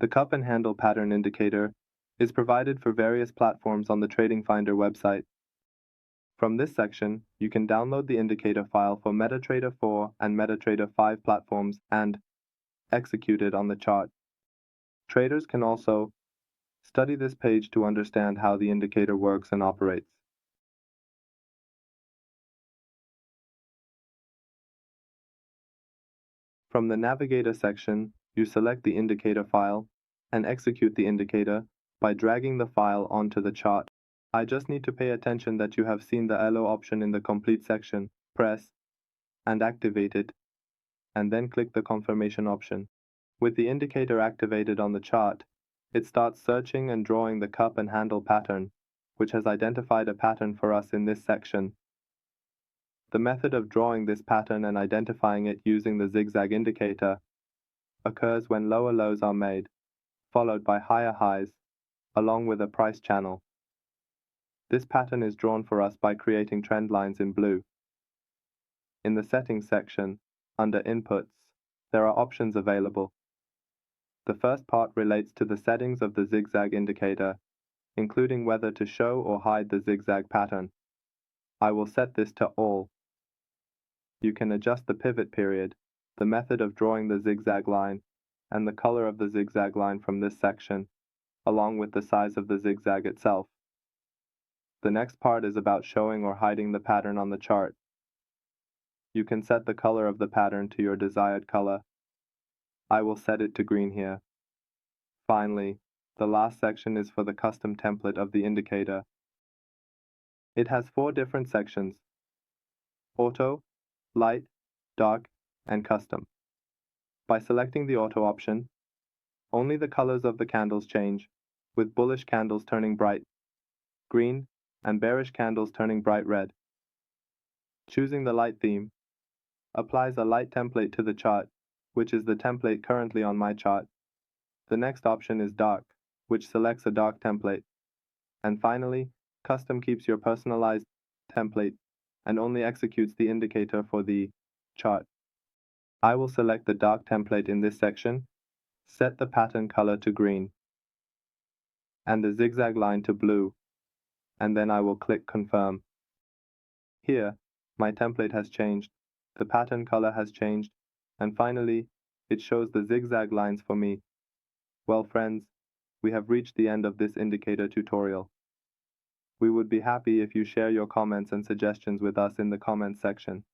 The cup and handle pattern indicator is provided for various platforms on the TradingFinder website. From this section, you can download the indicator file for MetaTrader4 and MetaTrader5 platforms and execute it on the chart. Traders can also study this page to understand how the indicator works and operates. From the Navigator section, you select the indicator file and execute the indicator by dragging the file onto the chart. I just need to pay attention that you have seen the LO option in the complete section. Press and activate it, and then click the confirmation option. With the indicator activated on the chart, it starts searching and drawing the cup and handle pattern, which has identified a pattern for us in this section. The method of drawing this pattern and identifying it using the zigzag indicator occurs when lower lows are made, followed by higher highs, along with a price channel. This pattern is drawn for us by creating trend lines in blue. In the settings section, under Inputs, there are options available. The first part relates to the settings of the zigzag indicator, including whether to show or hide the zigzag pattern. I will set this to all. You can adjust the pivot period, the method of drawing the zigzag line, and the color of the zigzag line from this section, along with the size of the zigzag itself. The next part is about showing or hiding the pattern on the chart. You can set the color of the pattern to your desired color. I will set it to green here. Finally, the last section is for the custom template of the indicator. It has 4 different sections: Auto, Light, Dark, and Custom. By selecting the Auto option, only the colors of the candles change, with bullish candles turning bright green and bearish candles turning bright red. Choosing the Light theme applies a light template to the chart, which is the template currently on my chart. The next option is Dark, which selects a dark template. And finally, Custom keeps your personalized template and only executes the indicator for the chart. I will select the dark template in this section, set the pattern color to green, and the zigzag line to blue, and then I will click Confirm. Here, my template has changed, the pattern color has changed, and finally, it shows the zigzag lines for me. Well friends, we have reached the end of this indicator tutorial. We would be happy if you share your comments and suggestions with us in the comments section.